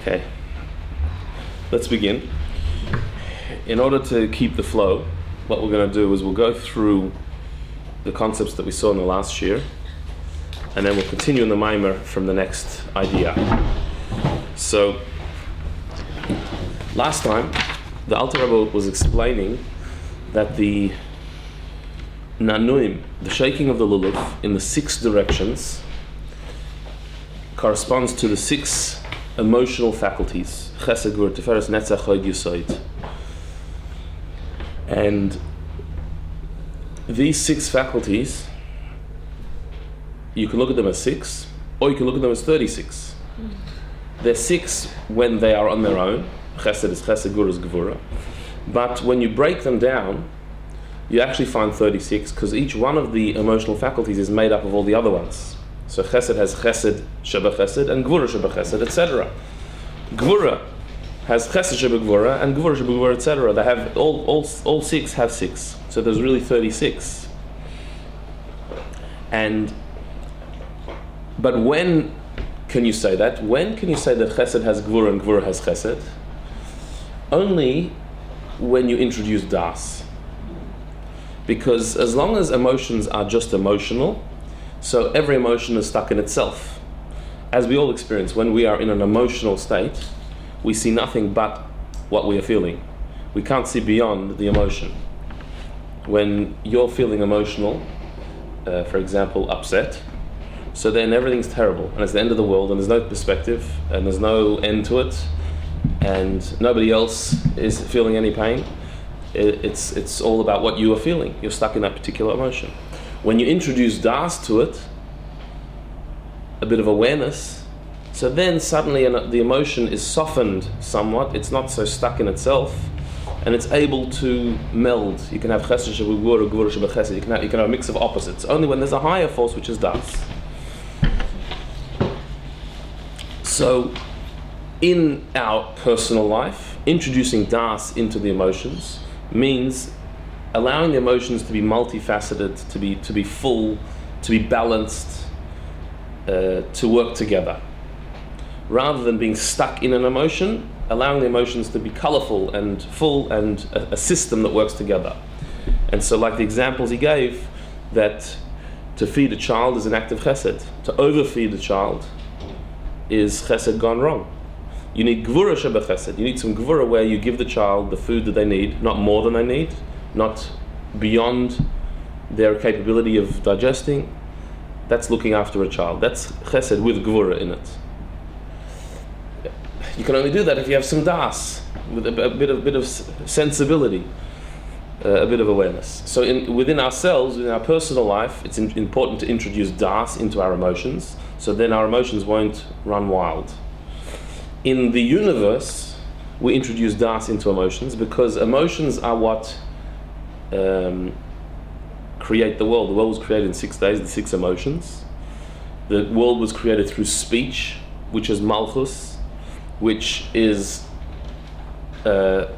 Okay, let's begin. In order to keep the flow, what we're going to do is we'll go through the concepts that we saw in the last year, and then we'll continue in the Maamar from the next idea. So, last time, the Alter Rebbe was explaining that the nanuim, the shaking of the Lulav in the 6 directions, corresponds to the 6 emotional faculties: Chesed, Gvur, Tiferes, Netzach, Hod, Yesod. And these 6 faculties, you can look at them as 6, or you can look at them as 36. They're 6 when they are on their own. Chesed is Chesed, Gvur is Gvura. But when you break them down, you actually find 36, because each one of the emotional faculties is made up of all the other ones. So Chesed has Chesed Sheba Chesed and Gvura Sheba Chesed, etc. Gvura has Chesed Sheba Gvura and Gvura Sheba Gvura, etc. They have all 6 have 6. So there's really 36. But when can you say that? When can you say that Chesed has Gvura and Gvura has Chesed? Only when you introduce Das. Because as long as emotions are just emotional, so every emotion is stuck in itself. As we all experience, when we are in an emotional state, we see nothing but what we are feeling. We can't see beyond the emotion. When you're feeling emotional, for example, upset, so then everything's terrible, and it's the end of the world, and there's no perspective, and there's no end to it, and nobody else is feeling any pain. It's all about what you are feeling. You're stuck in that particular emotion. When you introduce Das to it, a bit of awareness, so then suddenly the emotion is softened somewhat. It's not so stuck in itself, and it's able to meld. You can have Chesed Sheba Gvura, Gvura Sheba Chesed. You can have a mix of opposites. Only when there's a higher force, which is Das. So, in our personal life, introducing Das into the emotions means allowing the emotions to be multifaceted, to be full, to be balanced, to work together. Rather than being stuck in an emotion, allowing the emotions to be colorful and full and a system that works together. And so, like the examples he gave, that to feed a child is an act of chesed. To overfeed a child is chesed gone wrong. You need Gvura Sheba Chesed. You need some Gvura where you give the child the food that they need, not more than they need, not beyond their capability of digesting. That's looking after a child. That's Chesed with Gvura in it. You can only do that if you have some Das, with a bit of sensibility, a bit of awareness. So within ourselves, in our personal life, it's important to introduce Das into our emotions, so then our emotions won't run wild. In the universe, we introduce Das into emotions because emotions are what create the world. The world was created in 6 days, the 6 emotions. The world was created through speech, which is Malchus, which is, and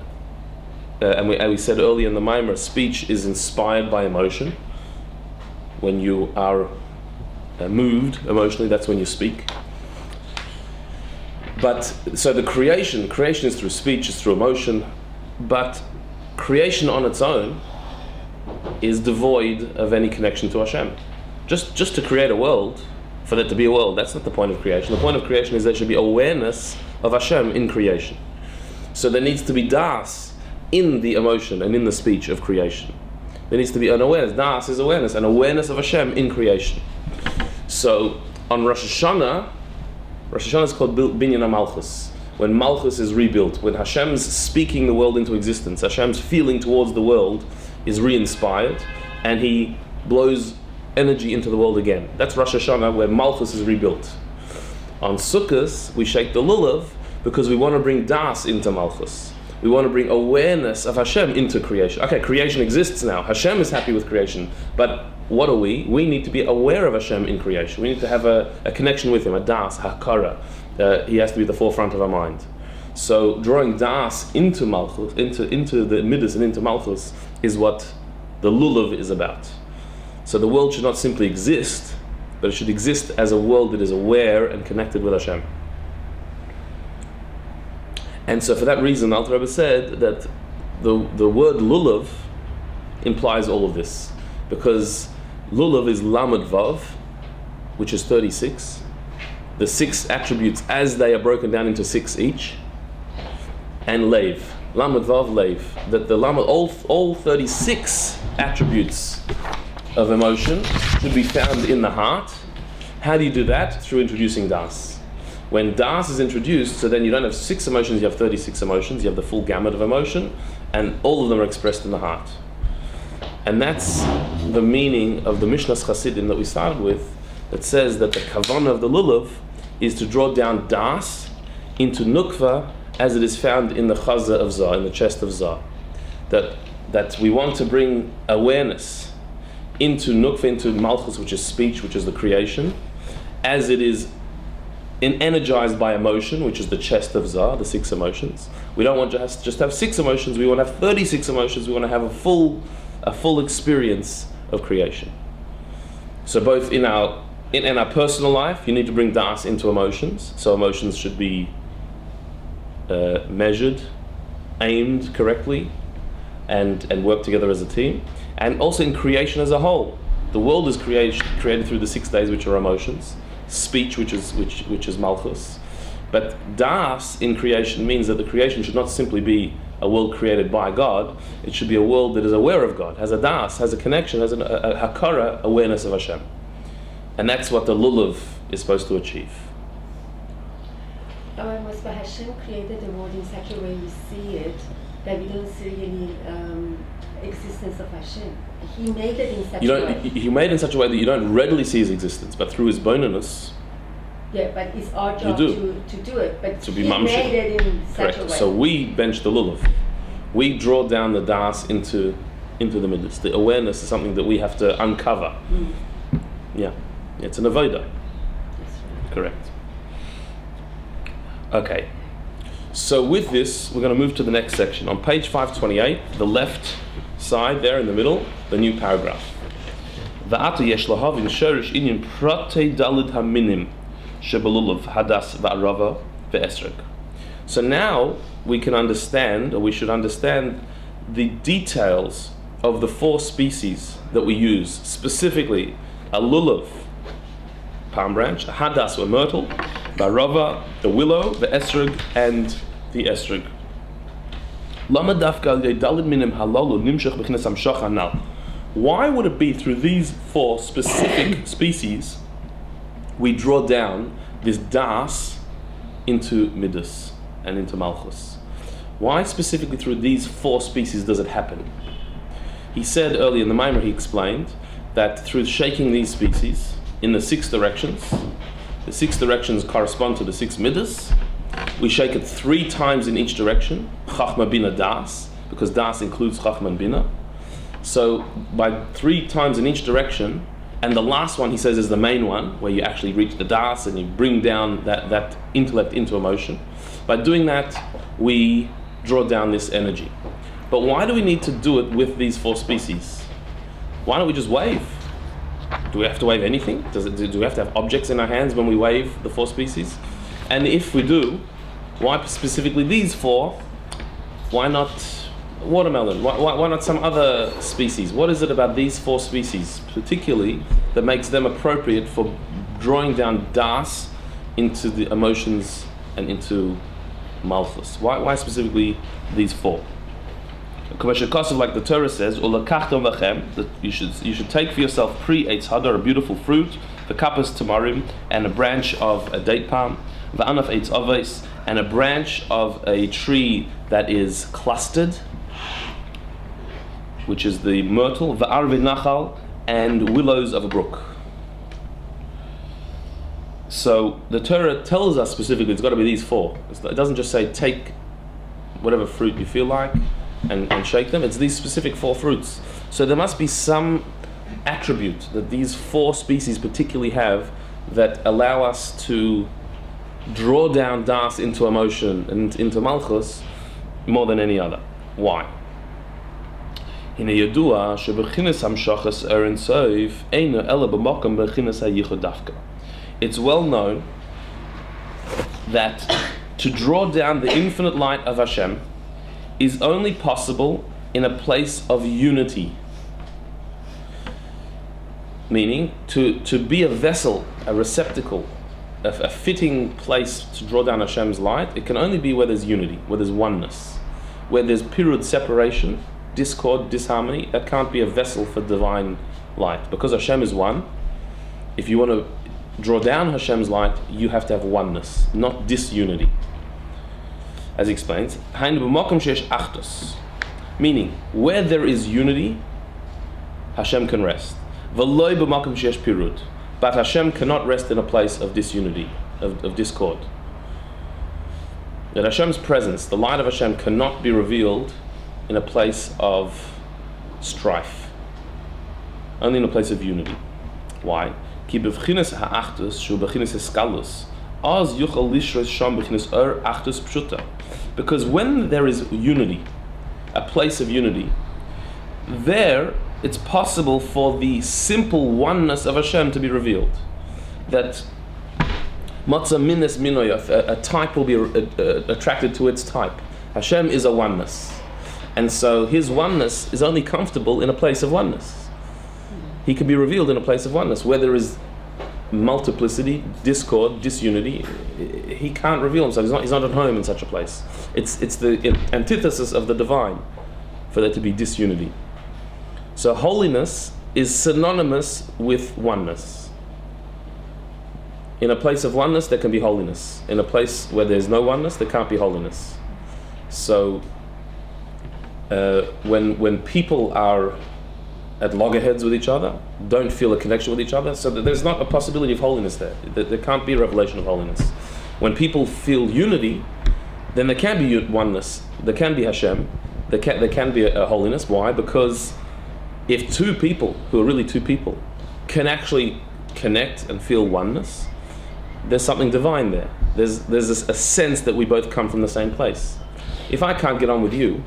we said earlier in the Maamar, speech is inspired by emotion. When you are moved emotionally, that's when you speak. But so the creation is through speech, is through emotion, but creation on its own is devoid of any connection to Hashem. Just to create a world, for there to be a world, that's not the point of creation. The point of creation is there should be awareness of Hashem in creation. So there needs to be Das in the emotion and in the speech of creation. There needs to be an awareness. Das is awareness, an awareness of Hashem in creation. So on Rosh Hashanah is called Binyan HaMalchus, when Malchus is rebuilt, when Hashem's speaking the world into existence, Hashem's feeling towards the world is re-inspired, and he blows energy into the world again. That's Rosh Hashanah, where Malchus is rebuilt. On Sukkot, we shake the Lulav because we want to bring Das into Malchus. We want to bring awareness of Hashem into creation. Okay, creation exists now. Hashem is happy with creation, but what are we? We need to be aware of Hashem in creation. We need to have a connection with Him, a Das, hakara. He has to be the forefront of our mind. So drawing Das into Malchus, into the Midas and into Malchus, is what the Lulav is about. So the world should not simply exist, but it should exist as a world that is aware and connected with Hashem. And so for that reason, Alter Rebbe said that the word Lulav implies all of this, because Lulav is Lamed Vav, which is 36. The 6 attributes as they are broken down into 6 each, and Lev, Lamed Vav Lev, that the Lamed, all 36 attributes of emotion should be found in the heart. How do you do that? Through introducing Das. When Das is introduced, so then you don't have 6 emotions, you have 36 emotions, you have the full gamut of emotion, and all of them are expressed in the heart. And that's the meaning of the Mishnah's Hasidim that we started with, that says that the Kavana of the Lulav is to draw down Das into Nukva as it is found in the Chaza of Zah, in the chest of Zah. That we want to bring awareness into Nukva, into Malchus, which is speech, which is the creation, as it is energized by emotion, which is the chest of Zah, the 6 emotions. We don't want to just have 6 emotions, we want to have 36 emotions, we want to have a full experience of creation. So both in our personal life, you need to bring Das into emotions, so emotions should be measured, aimed correctly, and work together as a team. And also in creation as a whole, the world is created through the 6 days, which are emotions. Speech, which is Malchus. But Das in creation means that the creation should not simply be a world created by God. It should be a world that is aware of God, has a Das, has a connection, has a Hakara, awareness of Hashem. And that's what the Lulav is supposed to achieve. Was by Hashem created the world in such a way we see it that we don't see any existence of Hashem. He made it in such a way. He made it in such a way that you don't readily see his existence, but through his bonus. Yeah, but it's our job to do it. But to be he made it in Correct. such a way. So we bench the Lulav. We draw down the Das into the midas. The awareness is something that we have to uncover. Yeah, it's an avodah. Right. Correct. Okay. So with this, we're going to move to the next section. On page 528, the left side there in the middle, the new paragraph. Va'ata yesh lahav in shorish inyan pratei dalid haminim shebelulav hadas va'arava ve'esrog. So now we can understand, or we should understand, the details of the 4 species that we use, specifically a lulav, palm branch, a hadas, or myrtle, va'arava, the willow, the esrog, and the esrog. Why would it be through these 4 specific species we draw down this das into midas and into malchus? Why specifically through these 4 species does it happen? He said earlier in the Maamar, he explained that through shaking these species in the 6 directions, the 6 directions correspond to the 6 midas. We shake it 3 times in each direction, Chachma Bina Das, because Das includes Chachma and Bina. So by 3 times in each direction, and the last one he says is the main one, where you actually reach the Das and you bring down that intellect into emotion. By doing that, we draw down this energy. But why do we need to do it with these 4 species? Why don't we just wave? Do we have to wave anything? Do we have to have objects in our hands when we wave the 4 species? And if we do, why specifically these 4? Why not watermelon? Why not some other species? What is it about these 4 species, particularly, that makes them appropriate for drawing down das into the emotions and into malchus? Why specifically these 4? Like the Torah says, that you should take for yourself pre-eitz hadar, a beautiful fruit, the kapas tamarim, and a branch of a date palm, the anaf eitz avos, and a branch of a tree that is clustered, which is the myrtle, the arve nachal, and willows of a brook. So the Torah tells us specifically it's got to be these 4. It doesn't just say take whatever fruit you feel like and shake them. It's these specific 4 fruits. So there must be some attribute that these 4 species particularly have that allow us to draw down das into emotion and into malchus more than any other. Why? It's well known that to draw down the infinite light of Hashem is only possible in a place of unity. Meaning, to be a vessel, a receptacle, a fitting place to draw down Hashem's light, it can only be where there's unity, where there's oneness. Where there's period separation, discord, disharmony, that can't be a vessel for divine light. Because Hashem is one, if you want to draw down Hashem's light, you have to have oneness, not disunity. As he explains, meaning, where there is unity, Hashem can rest. But Hashem cannot rest in a place of disunity, of discord. That Hashem's presence, the light of Hashem, cannot be revealed in a place of strife, only in a place of unity. Why? Because when there is unity, a place of unity, there it's possible for the simple oneness of Hashem to be revealed. That Matzah minnes minoyaf, a type will be attracted to its type. Hashem is a oneness. And so His oneness is only comfortable in a place of oneness. He can be revealed in a place of oneness. Where there is multiplicity, discord, disunity, He can't reveal Himself. He's not at home in such a place. It's the antithesis of the divine for there to be disunity. So holiness is synonymous with oneness. In a place of oneness, there can be holiness. In a place where there's no oneness, there can't be holiness. So, when people are at loggerheads with each other, don't feel a connection with each other, so that there's not a possibility of holiness there. There can't be a revelation of holiness. When people feel unity, then there can be oneness. There can be Hashem. There can be a holiness. Why? Because if two people, who are really two people, can actually connect and feel oneness, there's something divine there. There's a sense that we both come from the same place. If I can't get on with you,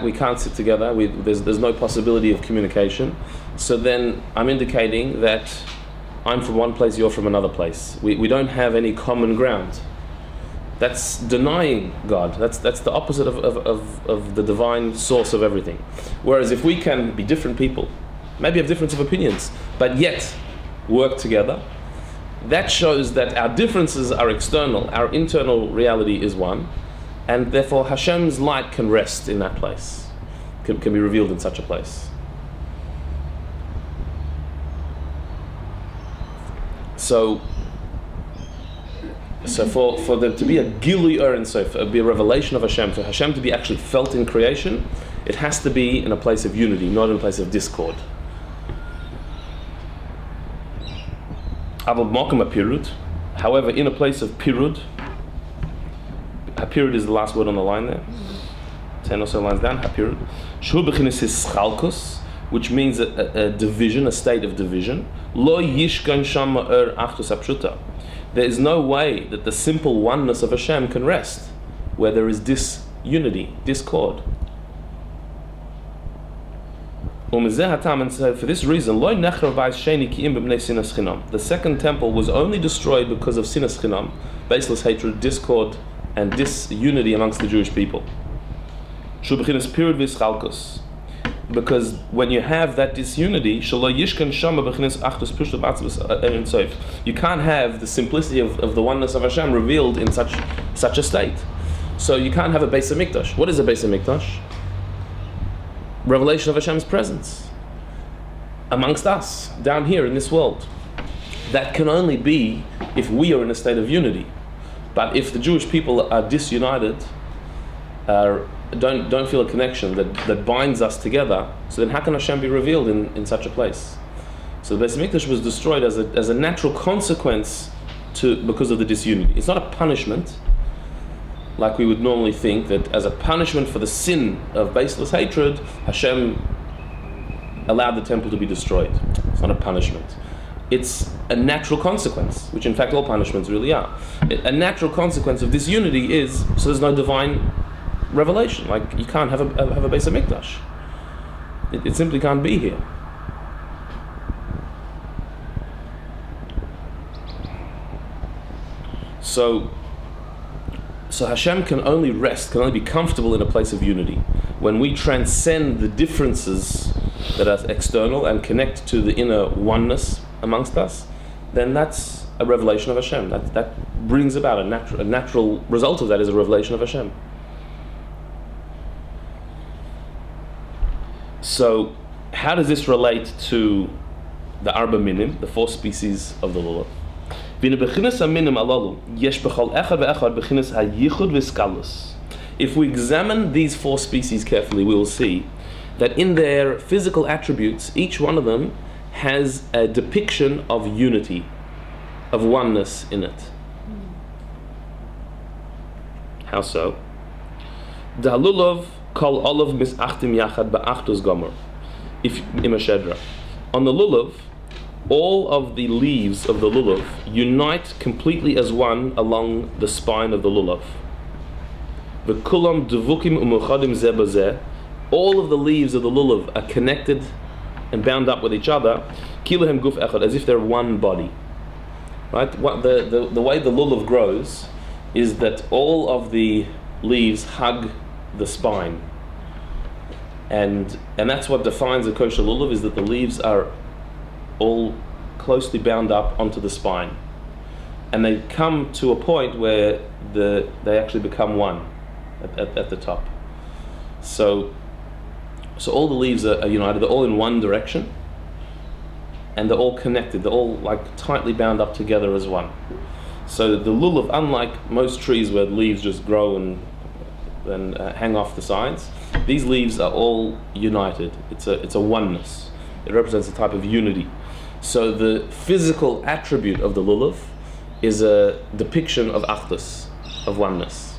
we can't sit together, there's no possibility of communication, so then I'm indicating that I'm from one place, you're from another place. We don't have any common ground. That's denying God. That's the opposite of the divine source of everything. Whereas if we can be different people, maybe have difference of opinions, but yet work together, that shows that our differences are external, our internal reality is one, and therefore Hashem's light can rest in that place, can be revealed in such a place. So for there to be a Gilui Or Ein Sof, be a revelation of Hashem, for Hashem to be actually felt in creation, it has to be in a place of unity, not in a place of discord. However, in a place of pirud, hapirud is the last word on the line there, 10 or so lines down, hapirud, which means a division, a state of division. There is no way that the simple oneness of Hashem can rest where there is disunity, discord. And so for this reason, the second temple was only destroyed because of sinas chinam, baseless hatred, discord, and disunity amongst the Jewish people. Because when you have that disunity, you can't have the simplicity of the oneness of Hashem revealed in such a state. So you can't have a Beis HaMikdash. What is a Beis HaMikdash? Revelation of Hashem's presence amongst us, down here in this world. That can only be if we are in a state of unity. But if the Jewish people are disunited, don't feel a connection that binds us together, so then how can Hashem be revealed in such a place? So the Beis HaMikdash was destroyed as a natural consequence because of the disunity. It's not a punishment, like we would normally think, that as a punishment for the sin of baseless hatred, Hashem allowed the temple to be destroyed. It's not a punishment. It's a natural consequence, which in fact all punishments really are. A natural consequence of disunity is, so there's no divine revelation. Like, you can't have a Beis HaMikdash. It simply can't be here. So So Hashem can only rest, can only be comfortable in a place of unity when we transcend the differences that are external and connect to the inner oneness amongst us. Then that's a revelation of Hashem. That brings about a natural result of that is a revelation of Hashem. So, how does this relate to the Arba Minim, the 4 species of the Lulav? If we examine these 4 species carefully, we will see that in their physical attributes, each one of them has a depiction of unity, of oneness in it. How so? The Lulav kol olav misachtim yachad ba'achtus gomer. If imashedra, on the Lulav, all of the leaves of the Lulav unite completely as one along the spine of the Lulav. V'kulam devukim umuchadim zeh bazeh. All of the leaves of the Lulav are connected and bound up with each other, kilahem guf echad, as if they're one body. Right? What the way the Lulav grows is that all of the leaves hug the spine, and that's what defines a kosher Lulav, is that the leaves are all closely bound up onto the spine, and they come to a point where they actually become one at the top. So all the leaves are united, they're all in one direction, and they're all connected, they're all like tightly bound up together as one. So the Lulav, unlike most trees where the leaves just grow and hang off the sides, these leaves are all united. It's a oneness. It represents a type of unity. So the physical attribute of the Lulav is a depiction of achdus, of oneness.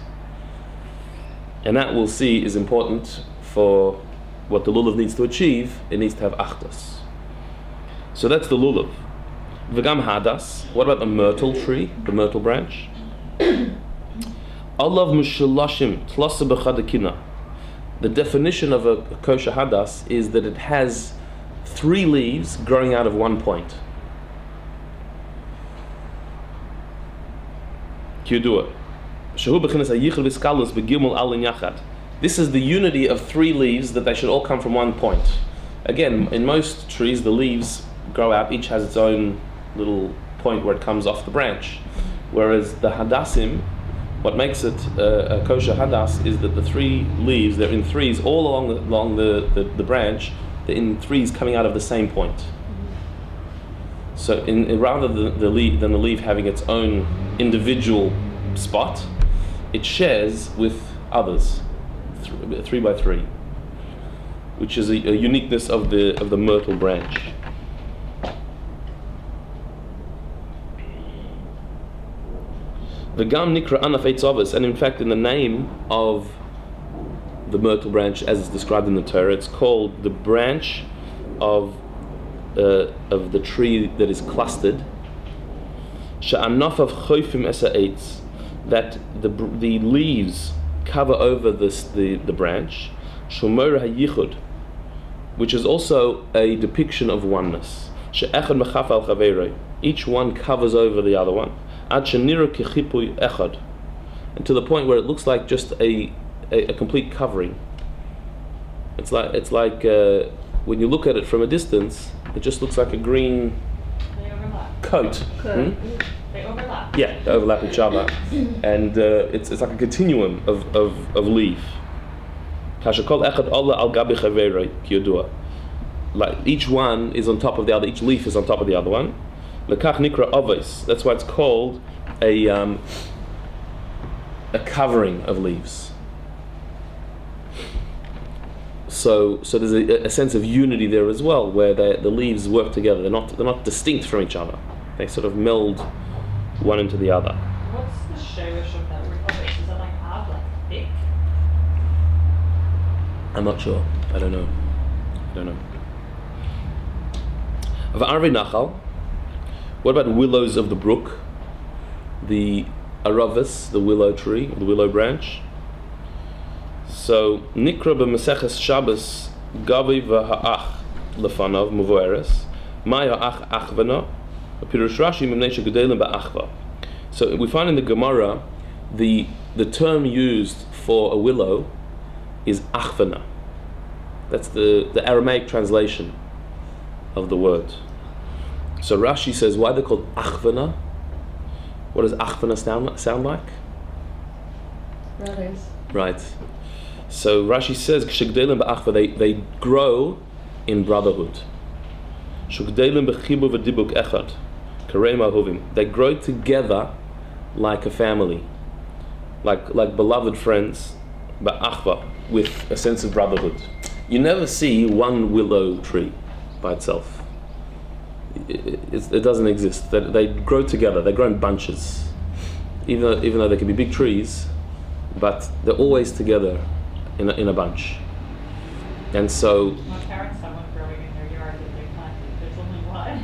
And that we'll see is important for what the Lulav needs to achieve. It needs to have achdus. So that's the Lulav. V'gam hadas. What about the myrtle tree, the myrtle branch? Olav mushulashim tlasa b'chadakina. The definition of a kosher hadas is that it has 3 leaves growing out of one point. Kiyudua. Shehu b'chinas hayichel v'skalus b'gimel alin yachad. This is the unity of 3 leaves, that they should all come from one point. Again, in most trees, the leaves grow out, each has its own little point where it comes off the branch. Whereas the hadassim, what makes it a kosher hadas is that the 3 leaves, they're in 3s all along the branch, they're in 3s coming out of the same point. So rather than the leaf having its own individual spot, it shares with others, 3 by 3, which is a uniqueness of the myrtle branch. The gam nikra anaf eitzavos, and in fact in the name of the myrtle branch as it's described in the Torah, it's called the branch of the tree that is clustered. She'anafav choifim esa eitz, that the leaves cover over the branch. Shomer hayichud, which is also a depiction of oneness. She'echad mechaf al chaveiroi, each one covers over the other one. Ad shenira kechipui echad, and to the point where it looks like just a complete covering. It's like when you look at it from a distance, it just looks like a green coat. They overlap. Yeah, they overlap each other, and it's like a continuum of leaf. Like each one is on top of the other. Each leaf is on top of the other one. That's why it's called a covering of leaves. So there's a sense of unity there as well, where the leaves work together. They're not distinct from each other. They sort of meld one into the other. What's the shirish of that republic? Does it have thick? I'm not sure. I don't know. Of Arvi Nachal, what about willows of the brook? The aravis, the willow tree, the willow branch. So Nikra b'Maseches Shabbos Gavi v'Ha'ach lefanav Muvoeres Mai Ha'ach Achvana Pirush Rashi Mimnei Shegedelim ba'Achva. So we find in the Gemara the the term used for a willow is achvana. That's the Aramaic translation of the word. So Rashi says, why they're called achvana? What does achvana sound like? Brothers. Right. So Rashi says, "K'shegdelim ba'achva," they grow in brotherhood. "Shegdelim b'chibur v'dibuk echad, karei ma'ahovim." They grow together like a family, like beloved friends, ba'achva, with a sense of brotherhood. You never see one willow tree by itself. It doesn't exist. They grow together. They grow in bunches, even though they can be big trees, but they're always together in a bunch. And so My parents have one growing in their yard that they planted. There's only one.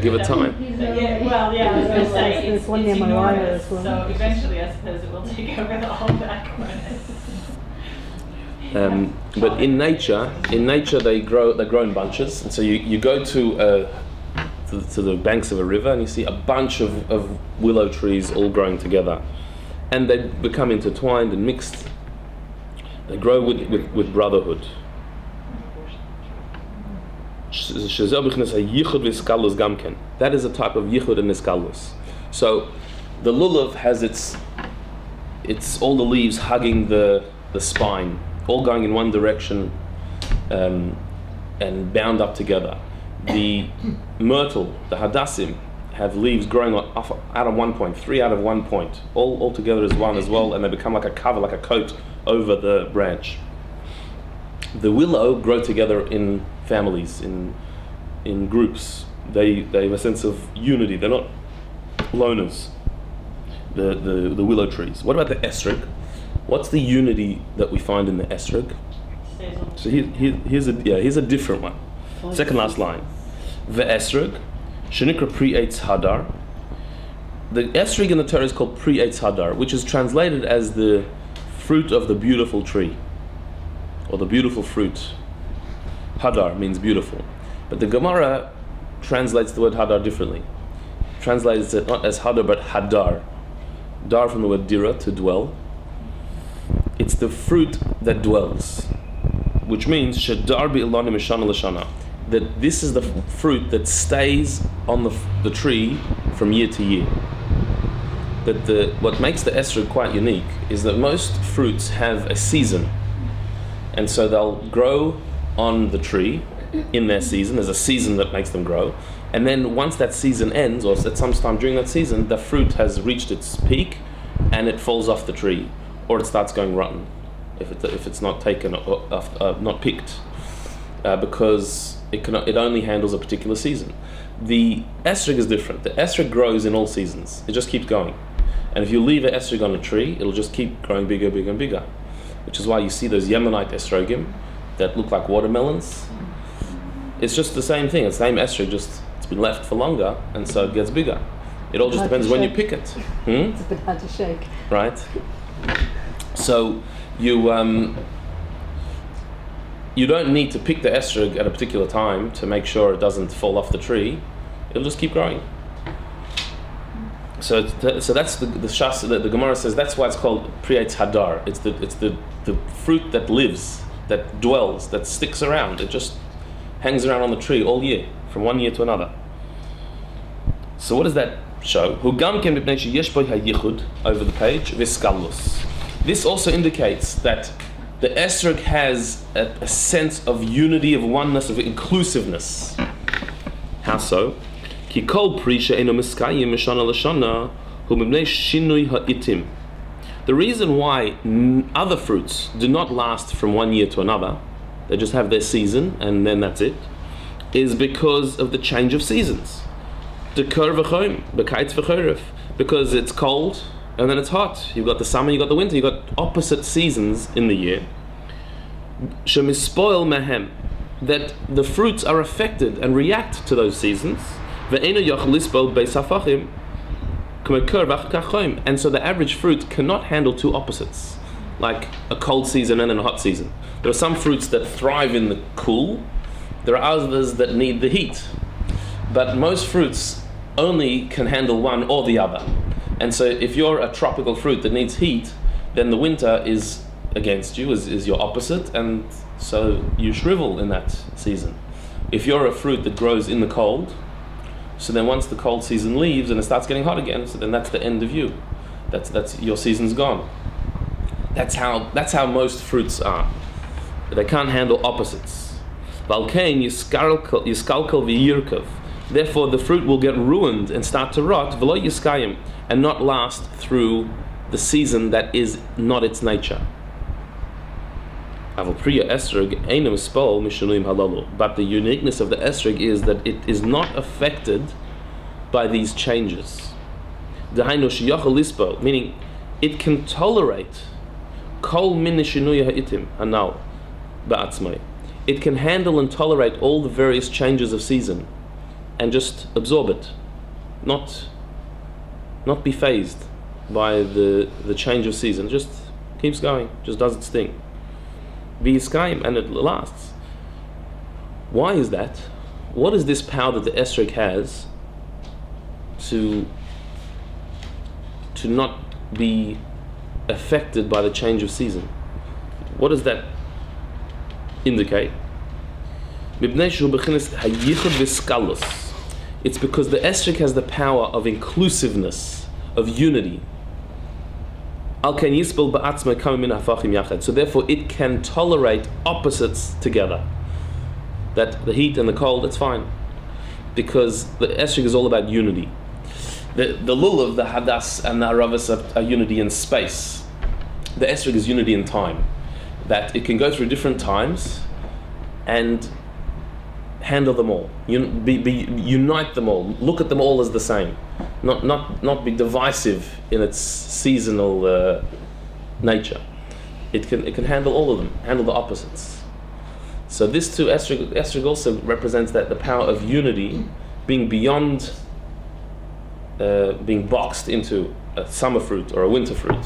give it time. I was going to say, it's one near my wire enormous. as well. So eventually, I suppose it will take over the whole back corner. But in nature they grow in bunches, and so you go to the banks of a river and you see a bunch of willow trees all growing together, and they become intertwined and mixed. They grow with brotherhood. That is a type of yichud and niskalus. So the lulav has its all the leaves hugging the spine, all going in one direction, and bound up together. The myrtle, the hadassim, have leaves growing out of one point, three out of one point, all together as one as well, and they become like a cover, like a coat over the branch. The willow grow together in families, in groups. They have a sense of unity. They're not loners. The willow trees. What about the esrog? What's the unity that we find in the esrog? So here's a different one. Second last line. The esrog, shenikra pri eitz hadar. The esrog in the Torah is called pri eitz hadar, which is translated as the fruit of the beautiful tree, or the beautiful fruit. Hadar means beautiful, but the Gemara translates the word hadar differently. Translates it not as hadar but hadar. Dar from the word dira, to dwell. It's the fruit that dwells, which means shadar bi'ilani mishana l'shana, that this is the fruit that stays on the tree from year to year. That what makes the esrog quite unique is that most fruits have a season, and so they'll grow on the tree in their season. There's a season that makes them grow, and then once that season ends, or at some time during that season, the fruit has reached its peak and it falls off the tree, or it starts going rotten if it's not taken or not picked, because it only handles a particular season. The esrog is different. The esrog grows in all seasons. It just keeps going, and if you leave an esrog on a tree, it'll just keep growing bigger, bigger, and bigger. Which is why you see those Yemenite esrogim that look like watermelons. It's just the same thing. It's the same esrog, just it's been left for longer, and so it gets bigger. It all just depends when you pick it. It's a bit hard to shake. Right. So you don't need to pick the esrog at a particular time to make sure it doesn't fall off the tree. It'll just keep growing. So that's the shas that the Gemara says. That's why it's called pri eitz hadar. It's the fruit that lives, that dwells, that sticks around. It just hangs around on the tree all year, from one year to another. So what does that show? Hugam ken mipnei sheyesh bo hayichud over the page v'skalus. This also indicates that the esrog has a sense of unity, of oneness, of inclusiveness. How so? Ki kol pri she'eino miskayim mishana l'shana hu mipnei shinui ha'itim. The reason why other fruits do not last from one year to another, they just have their season and then that's it, is because of the change of seasons. Because it's cold and then it's hot. You've got the summer, you've got the winter, you've got opposite seasons in the year. That the fruits are affected and react to those seasons. And so the average fruit cannot handle two opposites, like a cold season and then a hot season. There are some fruits that thrive in the cool, there are others that need the heat. But most fruits only can handle one or the other. And so if you're a tropical fruit that needs heat, then the winter is against you, is your opposite, and so you shrivel in that season. If you're a fruit that grows in the cold, so then once the cold season leaves and it starts getting hot again, so then that's the end of you. That's your season's gone. That's how most fruits are. They can't handle opposites. Valkein yiskalkel v'yirkav. Therefore, the fruit will get ruined and start to rot, v'lo yiskayim, and not last through the season that is not its nature. But the uniqueness of the esrog is that it is not affected by these changes. Meaning, it can tolerate it can handle and tolerate all the various changes of season and just absorb it, not be fazed by the change of season. Just keeps going, just does its thing. And it lasts. Why is that? What is this power that the esrog has to not be affected by the change of season? What does that indicate? It's because the esrog has the power of inclusiveness, of unity. So therefore it can tolerate opposites together. That the heat and the cold, it's fine. Because the esrog is all about unity. The Lulav, the Hadas and the Haravas are unity in space. The esrog is unity in time. That it can go through different times and handle them all. Unite them all. Look at them all as the same. Not be divisive in its seasonal nature. It can handle all of them, handle the opposites. So this too, esrog also represents that the power of unity, being beyond being boxed into a summer fruit or a winter fruit.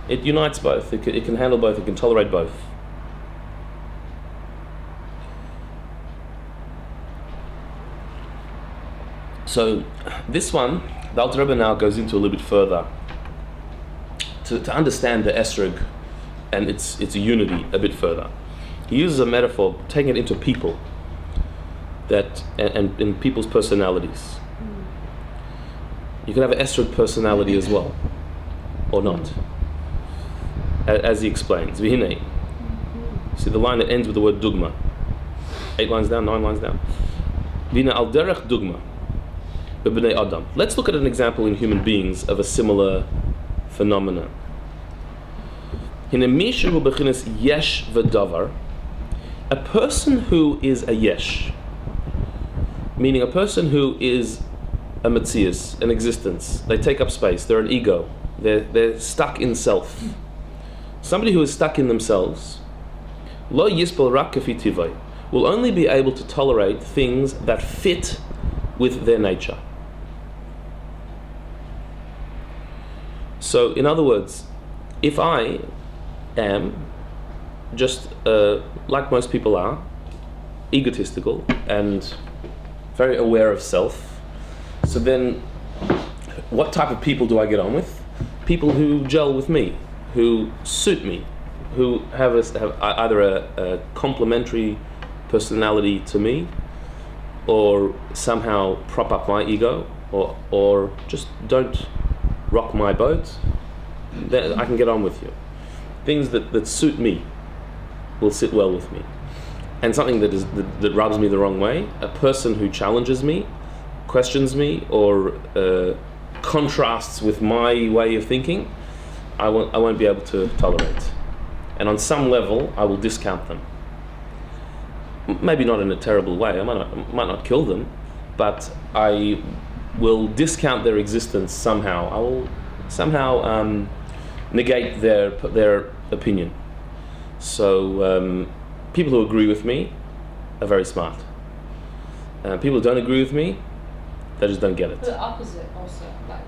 It unites both. It can handle both. It can tolerate both. So this one, the Alter Rebbe now goes into a little bit further to understand the esrog and its unity a bit further. He uses a metaphor, taking it into people and in people's personalities. You can have an esrog personality as well, or not. As he explains, Vihine. See the line that ends with the word dugma. 8 lines down, 9 lines down. Vihine al derech dugma. Adam. Let's look at an example in human beings of a similar phenomenon. A person who is a yesh, meaning a person who is a metzias, an existence. They take up space. They're an ego. They're stuck in self. Somebody who is stuck in themselves, lo yispel rak kafi tivai, will only be able to tolerate things that fit with their nature. So, in other words, if I am just like most people are, egotistical and very aware of self, so then what type of people do I get on with? People who gel with me, who suit me, who have either a complementary personality to me, or somehow prop up my ego, or just don't rock my boat. Then I can get on with you. Things that suit me will sit well with me. And something that rubs me the wrong way, a person who challenges me, questions me, or contrasts with my way of thinking, I won't be able to tolerate. And on some level, I will discount them. Maybe not in a terrible way. I might not kill them, but I will discount their existence somehow. I will somehow negate their opinion. So people who agree with me are very smart. People who don't agree with me, they just don't get it. The opposite also, like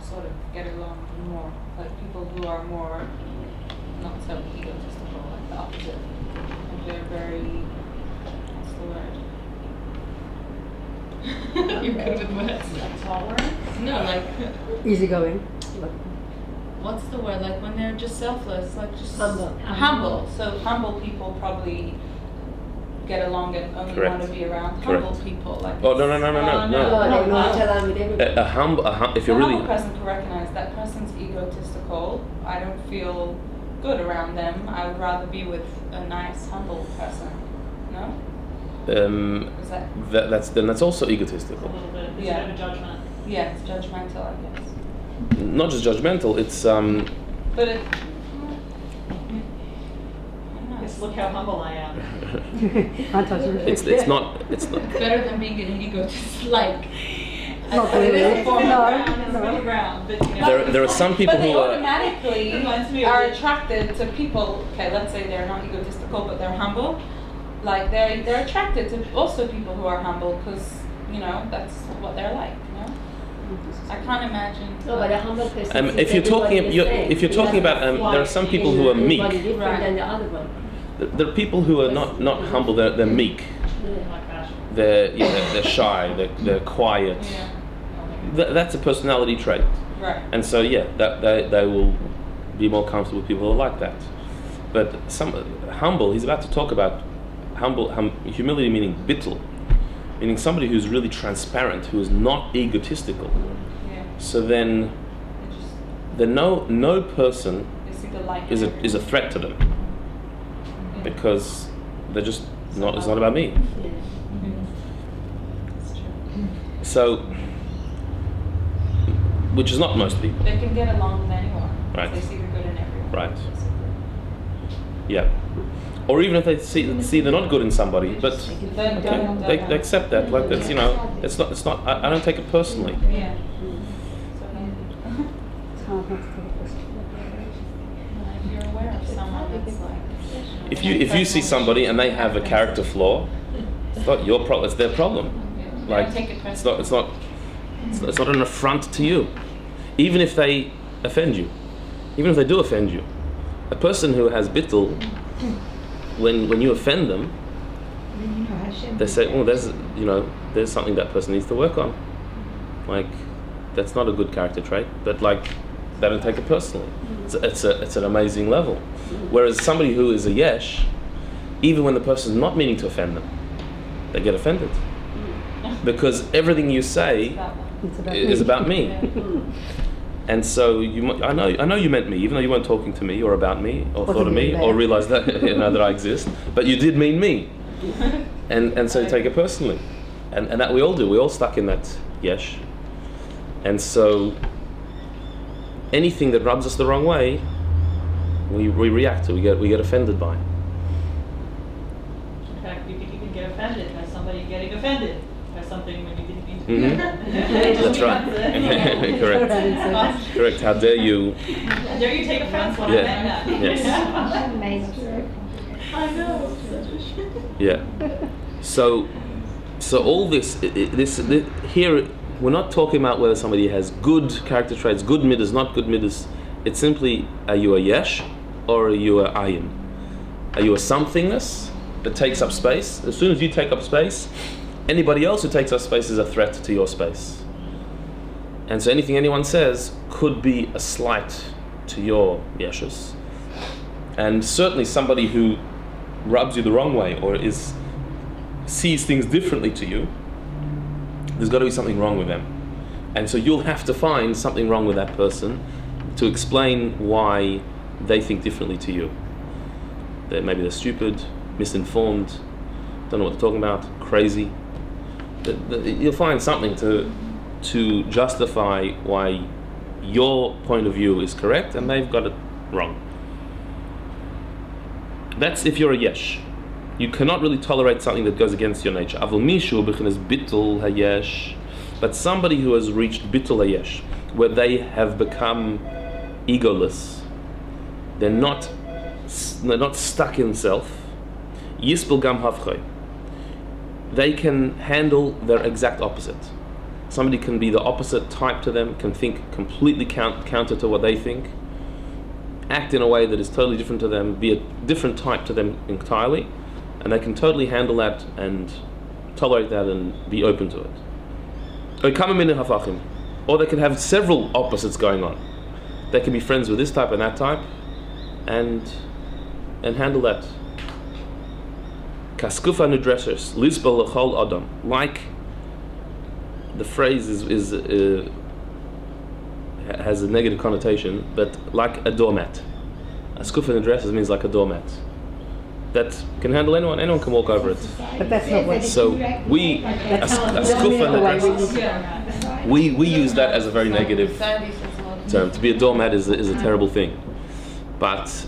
sort of get along more, like people who are more not so egotistical, like the opposite, and they're very, what's the word? You're good with words. Tolerant? No, like, Easygoing. what's the word? Like when they're just selfless, like just Humble. Humble. So humble people probably get along and only Correct. want to be around Correct. humble people. Like Oh, no. No, they not along with everybody. A humble, if a you're really, humble person can recognize that person's egotistical. I don't feel good around them. I would rather be with a nice, humble person. No? Is that? that's also A egotistical. little bit. It's Yeah. a bit of judgment. Yeah, it's judgmental, I guess. Not just judgmental. It's But it. Just look how humble I am. it's not Better than being an egotist, like. Not it is really. a form of No, ground, It's it's middle really ground, but you know. there are some people But they who are automatically Reminds me of are the- attracted to people. Okay, let's say they're not egotistical, but they're humble. Like they're attracted to also people who are humble because that's what they're like. I can't imagine. No, but a humble person. if you're talking if you're talking about there are some people who are meek. Different Right. than the other one. There are people who are not humble. They're meek. Like fashion. They're shy. They're quiet. Yeah. That's a personality trait. Right. And so that they will be more comfortable with people who are like that. But humble, he's about to talk about humility, meaning bittul, meaning somebody who's really transparent, who is not egotistical. Yeah. So then no person They see the light. is in a threat to them Yeah. because they're just not. It's not about me. It's true. So, which is not most people. They can get along with anyone. Right. They see the good in everyone. Right. Yeah. Or even if they see they're not good in somebody, but they accept that. Like that's it's not. I don't take it personally. Yeah. It's hard not to take it personally. If you're aware of someone that's like. If you see somebody and they have a character flaw, it's not your problem. It's their problem. Yeah. Like Take it it's personally. not an affront to you, even if they offend you, even if they do offend you. A person who has bittul, when you offend them, they say, "Oh, there's something that person needs to work on." Like, that's not a good character trait, but like, they don't take it personally. It's an amazing level. Whereas somebody who is a yesh, even when the person's not meaning to offend them, they get offended because everything you say is about me. Yeah. And so I know you meant me, even though you weren't talking to me or about me or thought of me or realized that that I exist, but you did mean me, and so you take it personally, and that we all do. We all stuck in that yesh, and so anything that rubs us the wrong way, we react to. We get offended by. In fact, you can get offended by somebody getting offended by something when you didn't mean to. Mhm. That's right. Correct. Correct. How dare you? How dare you take offense when Yeah. I meant that? Yes. I know. Such a shit. Yeah. So all this here, we're not talking about whether somebody has good character traits, good midas, not good midas. It's simply, are you a yesh or are you a ayin? Are you a somethingness that takes up space? As soon as you take up space, anybody else who takes up space is a threat to your space. And so anything anyone says could be a slight to your yeshus. And certainly somebody who rubs you the wrong way or sees things differently to you, there's got to be something wrong with them. And so you'll have to find something wrong with that person to explain why they think differently to you. Maybe they're stupid, misinformed, don't know what they're talking about, crazy. You'll find something to justify why your point of view is correct and they've got it wrong. That's if you're a yesh. You cannot really tolerate something that goes against your nature. Avol mishu b'chinas bittul hayesh, but somebody who has reached bittul hayesh, where they have become egoless, they're not stuck in self. Yispel gam havchay. They can handle their exact opposite. Somebody can be the opposite type to them, can think completely counter to what they think, act in a way that is totally different to them, be a different type to them entirely, and they can totally handle that and tolerate that and be open to it. Or they can have several opposites going on. They can be friends with this type and that type, and handle that. Kaskufa nudressers, lisbal lechol adam. Like the phrase has a negative connotation, but like a doormat. A skufa nudressers means like a doormat that can handle anyone. Anyone can walk over it. But that's not what. So we, a skufa nudressers, we use that as a very negative term. To be a doormat is a terrible thing. But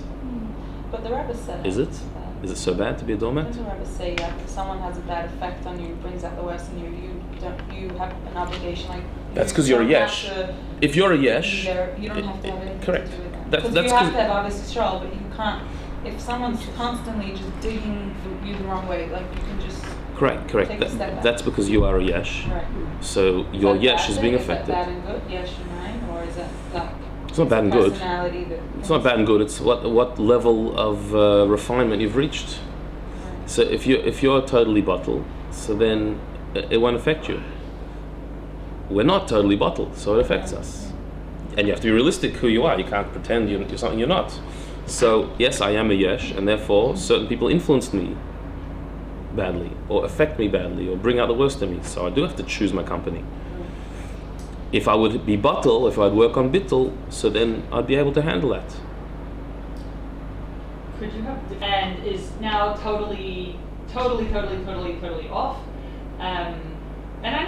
the Rebbe said. Is it? Is it so bad to be a doormat? Doesn't the Rebbe say if someone has a bad effect on you, brings out the worst in you, you have an obligation like. That's because you're a yesh. If you're a yesh, you don't have to have anything correct. to do with them. That's you have to have obvious Yisrael, but you can't. If someone's constantly just digging you the wrong way, like you can just. Correct. Take a step back. That's because you are a yesh. Right. So your yesh is being affected. Is that bad and good, yesh and mine, or is that like? It's not bad and good. That It's not bad and good. It's what level of refinement you've reached. Right. So if you're totally bottled, so then it won't affect you. We're not totally bottled, so it affects us. And you have to be realistic who you are. You can't pretend you're something you're not. So yes, I am a yesh, and therefore certain people influenced me badly, or affect me badly, or bring out the worst in me. So I do have to choose my company. If I would be bottle, if I'd work on bittul, so then I'd be able to handle that. Could you have? And is now totally off. And I